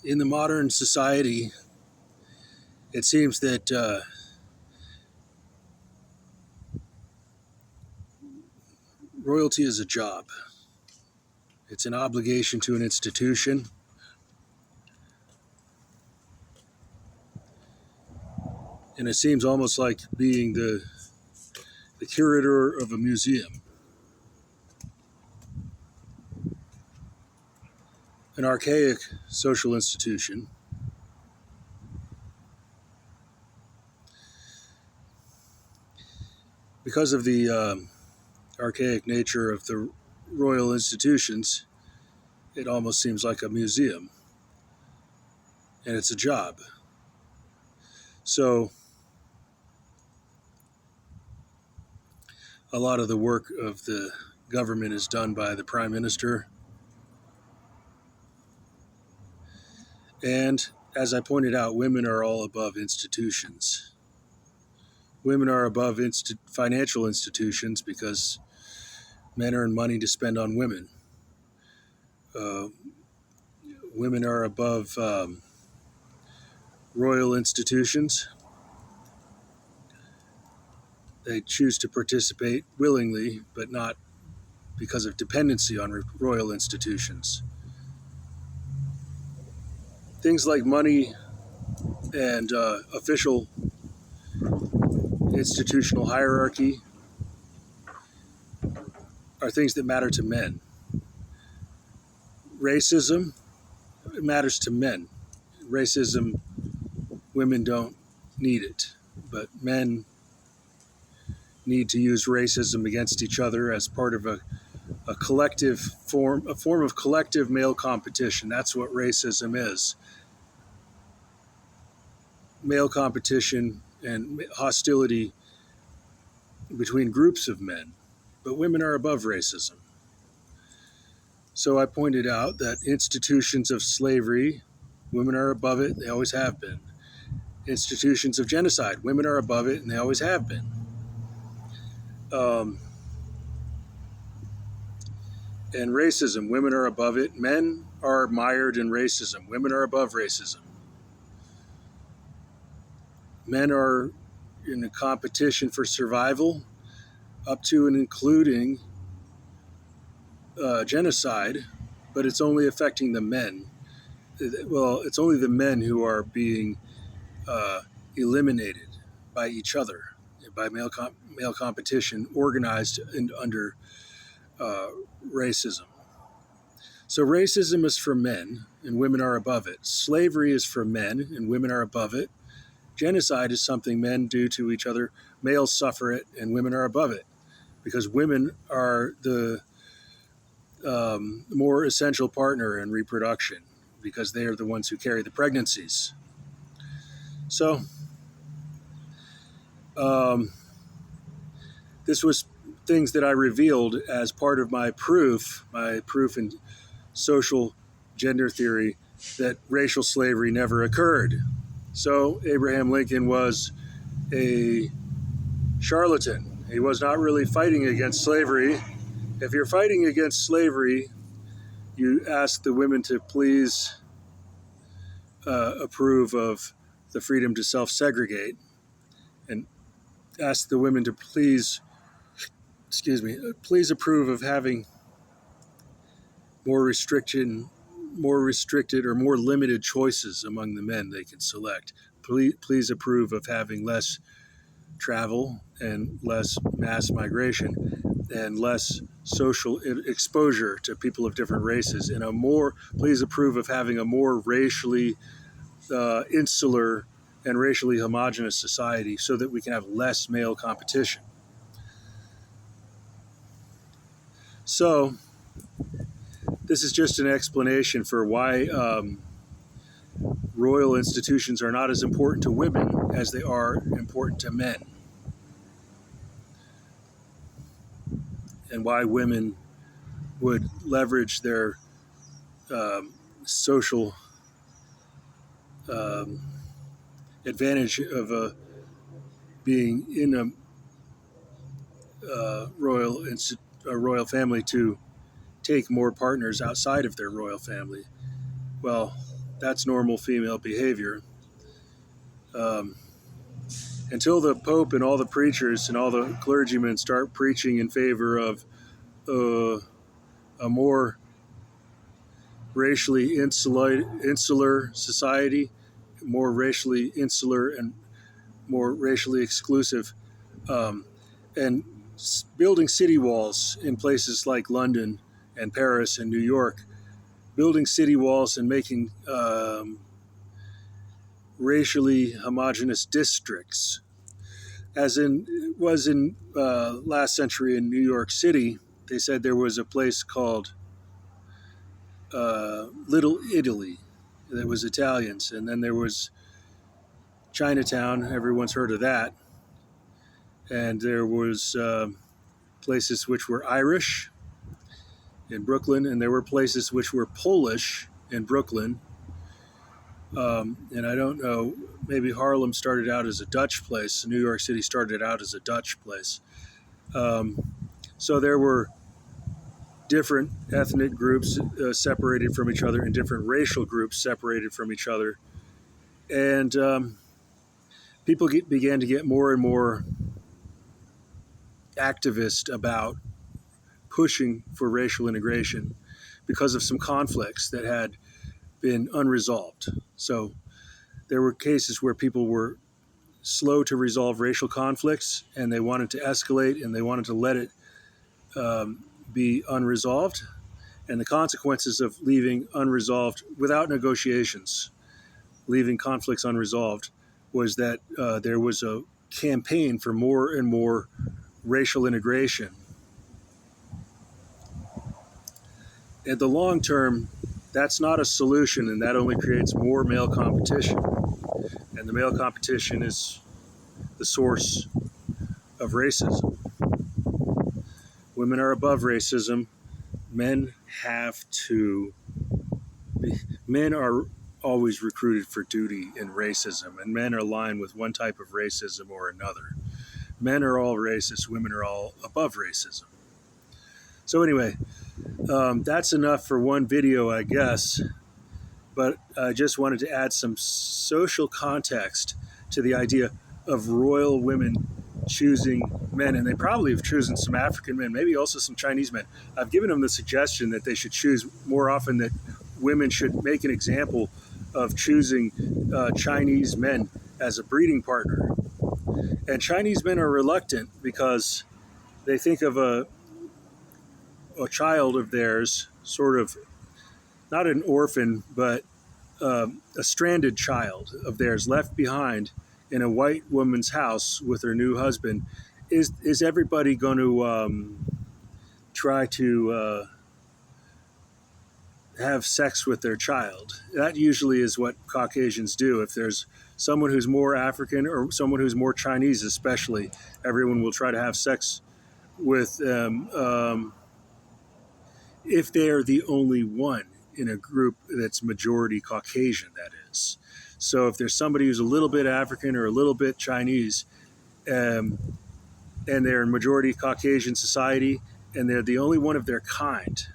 In the modern society, it seems that royalty is a job. It's an obligation to an institution, and it seems almost like being the curator of a museum, an archaic social institution. Because of the archaic nature of the royal institutions, it almost seems like a museum, and it's a job. So a lot of the work of the government is done by the prime minister. And as I pointed out, women are all above institutions. Women are above financial institutions because men earn money to spend on women. Uh, Women are above royal institutions. They choose to participate willingly, but not because of dependency on royal institutions. Things like money and official institutional hierarchy are things that matter to men. Racism, it matters to men. Racism, women don't need it, but men need to use racism against each other as part of a form of collective male competition. That's what racism is. Male competition and hostility between groups of men, but women are above racism. So I pointed out that institutions of slavery, women are above it, they always have been. Institutions of genocide, women are above it, and they always have been. And racism, women are above it. Men are mired in racism. Women are above racism. Men are in a competition for survival up to and including genocide, but it's only affecting the men. Well, it's only the men who are being eliminated by each other, by male competition organized under racism. So racism is for men, and women are above it. Slavery is for men, and women are above it. Genocide is something men do to each other. Males suffer it, and women are above it, because women are the more essential partner in reproduction, because they are the ones who carry the pregnancies. So this was things that I revealed as part of my proof in social gender theory that racial slavery never occurred. So Abraham Lincoln was a charlatan. He was not really fighting against slavery. If you're fighting against slavery, you ask the women to please approve of the freedom to self-segregate, and ask the women to please approve of having more restricted or more limited choices among the men they can select. Please approve of having less travel and less mass migration and less social exposure to people of different races, and please approve of having a more racially insular and racially homogenous society so that we can have less male competition. So this is just an explanation for why royal institutions are not as important to women as they are important to men, and why women would leverage their social advantage of being in a royal family to take more partners outside of their royal family. Well, that's normal female behavior. Um, until the Pope and all the preachers and all the clergymen start preaching in favor of a more racially insular society, more racially insular and more racially exclusive, um, and building city walls in places like London and Paris and New York, building city walls and making racially homogenous districts, as in was in last century in New York City. They said there was a place called Little Italy that was Italians, and then there was Chinatown. Everyone's heard of that, and there was places which were Irish in Brooklyn, and there were places which were Polish in Brooklyn. And I don't know, maybe Harlem started out as a Dutch place. New York City started out as a Dutch place. So there were different ethnic groups separated from each other and different racial groups separated from each other. And people began to get more and more activist about pushing for racial integration because of some conflicts that had been unresolved. So there were cases where people were slow to resolve racial conflicts, and they wanted to escalate, and they wanted to let it be unresolved. And the consequences of leaving unresolved without negotiations, leaving conflicts unresolved, was that there was a campaign for more and more racial integration. In the long term, that's not a solution, and that only creates more male competition. And the male competition is the source of racism. Women are above racism. Men are always recruited for duty in racism, and men are aligned with one type of racism or another. Men are all racist, women are all above racism. So anyway, that's enough for one video, I guess. But I just wanted to add some social context to the idea of royal women choosing men, and they probably have chosen some African men, maybe also some Chinese men. I've given them the suggestion that they should choose more often, that women should make an example of choosing Chinese men as a breeding partner. And Chinese men are reluctant because they think of a child of theirs, sort of not an orphan, but a stranded child of theirs left behind in a white woman's house with her new husband. Is everybody going to try to have sex with their child? That usually is what Caucasians do. If there's someone who's more African or someone who's more Chinese especially, everyone will try to have sex with them if they are the only one in a group that's majority Caucasian, that is. So if there's somebody who's a little bit African or a little bit Chinese, and they're in majority Caucasian society, and they're the only one of their kind,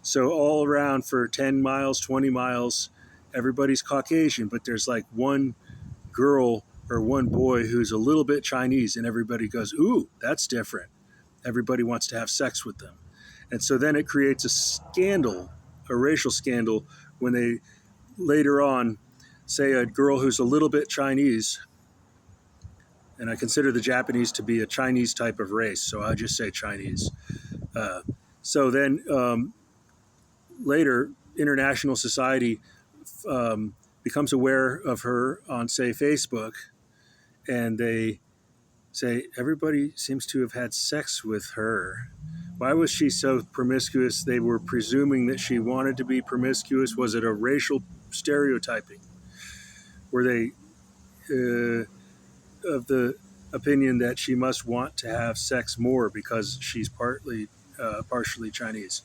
so all around for 10 miles, 20 miles, everybody's Caucasian, but there's like one girl or one boy who's a little bit Chinese, and everybody goes, ooh, that's different. Everybody wants to have sex with them. And so then it creates a scandal, a racial scandal, when they later on say a girl who's a little bit Chinese, and I consider the Japanese to be a Chinese type of race, so I just say Chinese. So then later, international society becomes aware of her on, say, Facebook, and they say, everybody seems to have had sex with her. Why was she so promiscuous? They were presuming that she wanted to be promiscuous. Was it a racial stereotyping? Were they of the opinion that she must want to have sex more because she's partially Chinese?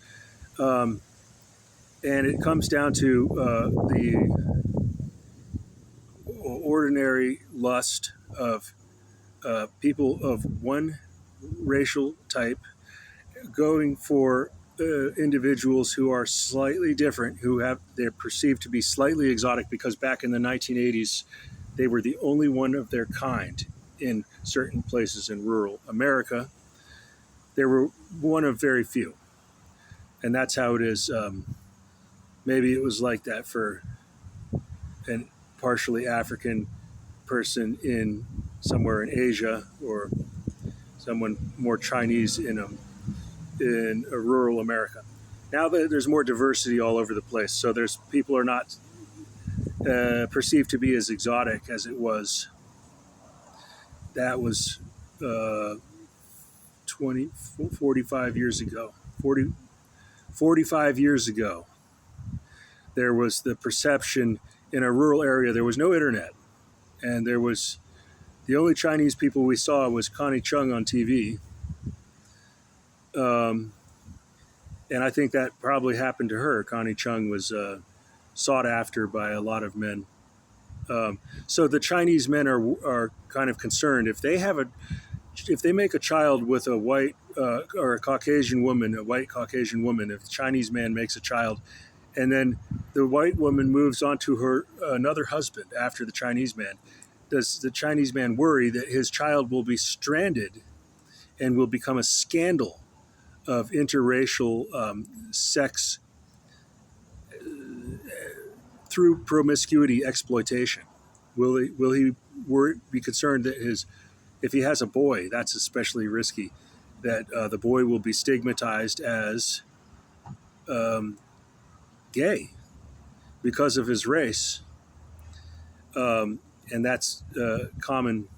And it comes down to the ordinary lust of people of one racial type going for individuals who are slightly different, they're perceived to be slightly exotic because back in the 1980s, they were the only one of their kind in certain places in rural America. They were one of very few, and that's how it is. Maybe it was like that for an partially African person in somewhere in Asia, or someone more Chinese in a rural America. Now there's more diversity all over the place, so there's people are not perceived to be as exotic as it was. That was 45 years ago. 45 years ago, there was the perception in a rural area, there was no internet, and there was the only Chinese people we saw was Connie Chung on TV. And I think that probably happened to her. Connie Chung was sought after by a lot of men. So the Chinese men are kind of concerned if they make a child with a white or a Caucasian woman, a white Caucasian woman. If the Chinese man makes a child, and then the white woman moves on to her another husband after the Chinese man, does the Chinese man worry that his child will be stranded and will become a scandal of interracial sex through promiscuity exploitation? Will he be concerned that if he has a boy, that's especially risky, that the boy will be stigmatized as gay because of his race? And that's a common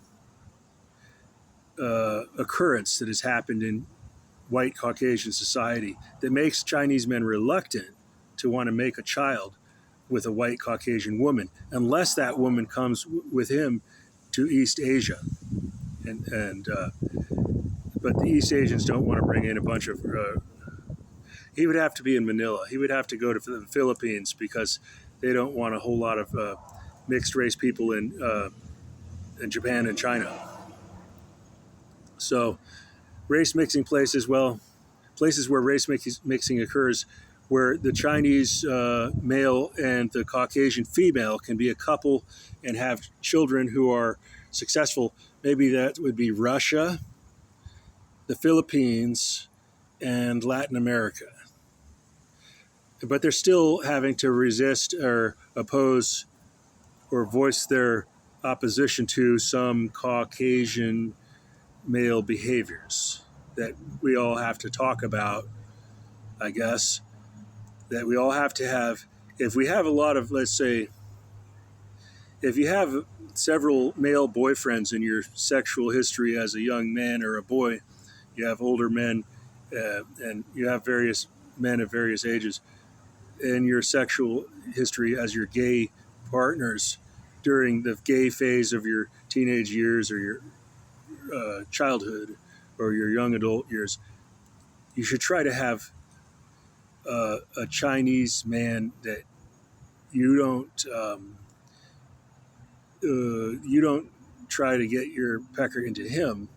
occurrence that has happened in white Caucasian society that makes Chinese men reluctant to want to make a child with a white Caucasian woman, unless that woman comes with him to East Asia. But the East Asians don't want to bring in a bunch of. He would have to be in Manila. He would have to go to the Philippines because they don't want a whole lot of mixed race people in Japan and China. So, race mixing places, places where race mixing occurs, where the Chinese male and the Caucasian female can be a couple and have children who are successful. Maybe that would be Russia, the Philippines, and Latin America. But they're still having to resist or oppose or voice their opposition to some Caucasian male behaviors that we all have to talk about, I guess, that we all have to have. If we have a lot of, let's say, if you have several male boyfriends in your sexual history as a young man or a boy, you have older men, and you have various men of various ages in your sexual history as your gay partners during the gay phase of your teenage years or your childhood or your young adult years, you should try to have a Chinese man that you don't try to get your pecker into him,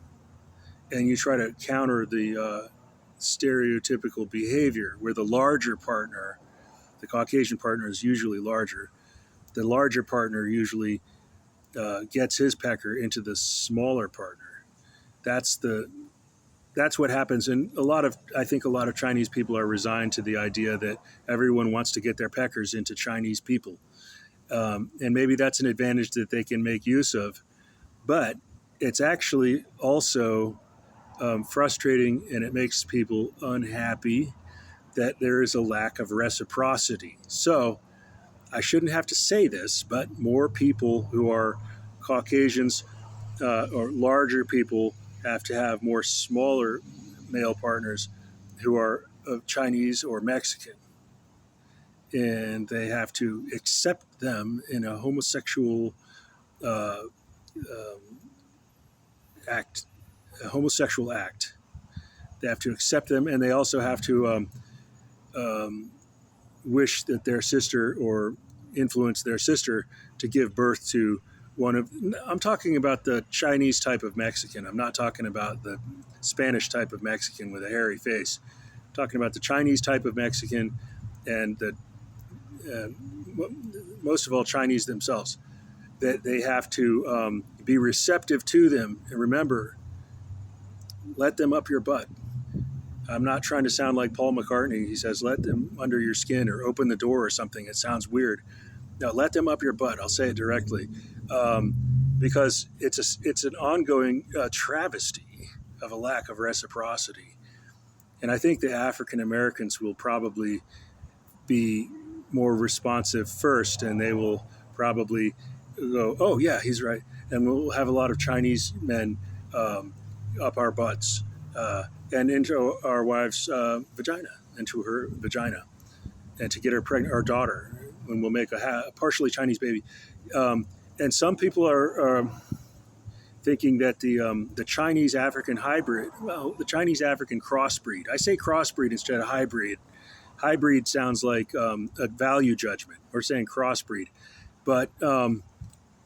and you try to counter the stereotypical behavior where the larger partner, the Caucasian partner, is usually larger. The larger partner usually gets his pecker into the smaller partner. That's what happens, and I think a lot of Chinese people are resigned to the idea that everyone wants to get their peckers into Chinese people, and maybe that's an advantage that they can make use of, but it's actually also frustrating, and it makes people unhappy that there is a lack of reciprocity. So I shouldn't have to say this, but more people who are Caucasians or larger people have to have more smaller male partners who are of Chinese or Mexican. And they have to accept them in a homosexual act. They have to accept them, and they also have to wish that their sister or influence their sister to give birth to I'm talking about the Chinese type of Mexican. I'm not talking about the Spanish type of Mexican with a hairy face. talking about the Chinese type of Mexican, and the most of all Chinese themselves, that they have to be receptive to them. And remember, let them up your butt. I'm not trying to sound like Paul McCartney. He says, let them under your skin or open the door or something. It sounds weird. No, let them up your butt. I'll say it directly. Because it's an ongoing travesty of a lack of reciprocity. And I think the African Americans will probably be more responsive first, and they will probably go, oh, yeah, he's right. And we'll have a lot of Chinese men up our butts and into our wife's vagina, into her vagina, and to get her pregnant, our daughter, when we'll make a partially Chinese baby. And some people are thinking that the Chinese African hybrid, well, the Chinese African crossbreed. I say crossbreed instead of hybrid. Hybrid sounds like a value judgment. We're saying crossbreed, but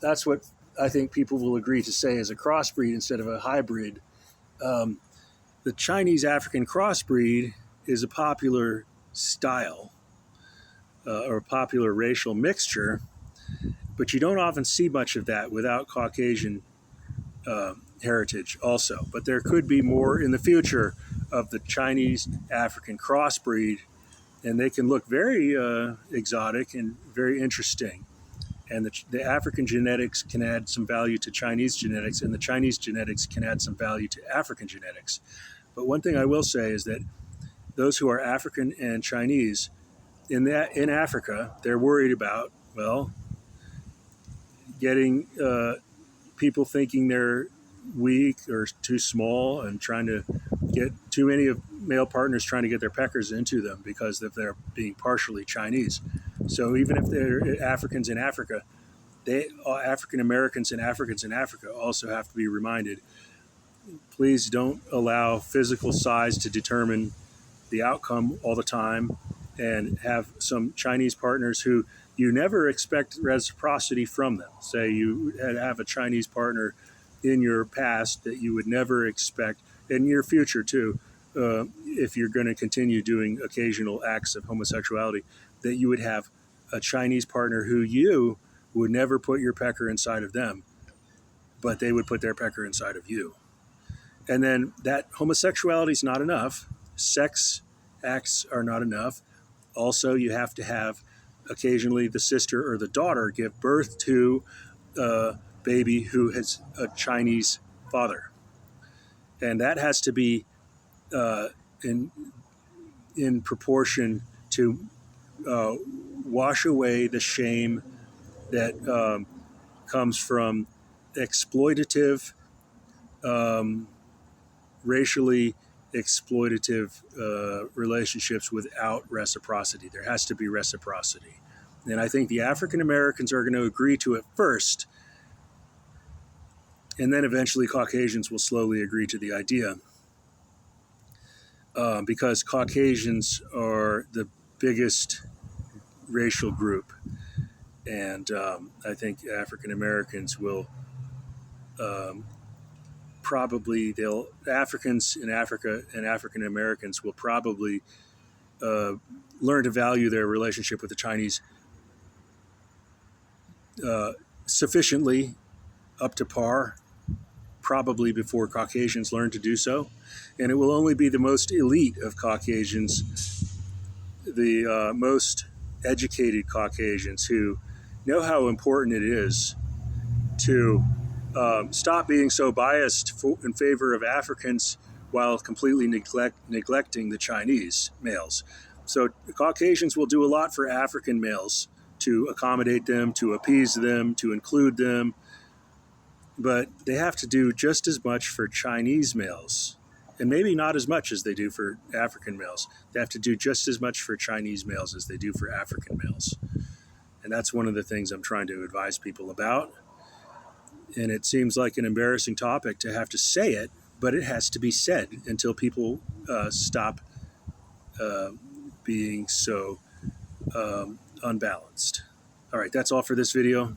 that's what I think people will agree to say as a crossbreed instead of a hybrid. The Chinese African crossbreed is a popular style or a popular racial mixture, but you don't often see much of that without Caucasian heritage also. But there could be more in the future of the Chinese African crossbreed, and they can look very exotic and very interesting. And the African genetics can add some value to Chinese genetics, and the Chinese genetics can add some value to African genetics. But one thing I will say is that those who are African and Chinese in Africa, they're worried about, well, getting people thinking they're weak or too small, and trying to get too many of male partners trying to get their peckers into them because of their being partially Chinese. So even if they're Africans in Africa, African Americans and Africans in Africa also have to be reminded, please don't allow physical size to determine the outcome all the time, and have some Chinese partners who you never expect reciprocity from them. Say you have a Chinese partner in your past that you would never expect in your future too, if you're going to continue doing occasional acts of homosexuality, that you would have a Chinese partner who you would never put your pecker inside of them, but they would put their pecker inside of you. And then that homosexuality is not enough. Sex acts are not enough. Also, you have to have occasionally the sister or the daughter give birth to a baby who has a Chinese father. And that has to be in proportion to wash away the shame that comes from exploitative, racially exploitative relationships without reciprocity. There has to be reciprocity. And I think the African Americans are going to agree to it first, and then eventually Caucasians will slowly agree to the idea, because Caucasians are the biggest racial group. And I think African Americans will Africans in Africa and African Americans will probably learn to value their relationship with the Chinese sufficiently up to par, probably before Caucasians learn to do so. And it will only be the most elite of Caucasians, the most educated Caucasians, who know how important it is to stop being so biased in favor of Africans while completely neglecting the Chinese males. So the Caucasians will do a lot for African males to accommodate them, to appease them, to include them, but they have to do just as much for Chinese males, and maybe not as much as they do for African males. They have to do just as much for Chinese males as they do for African males. And that's one of the things I'm trying to advise people about. And it seems like an embarrassing topic to have to say it, but it has to be said until people stop being so unbalanced. All right, that's all for this video.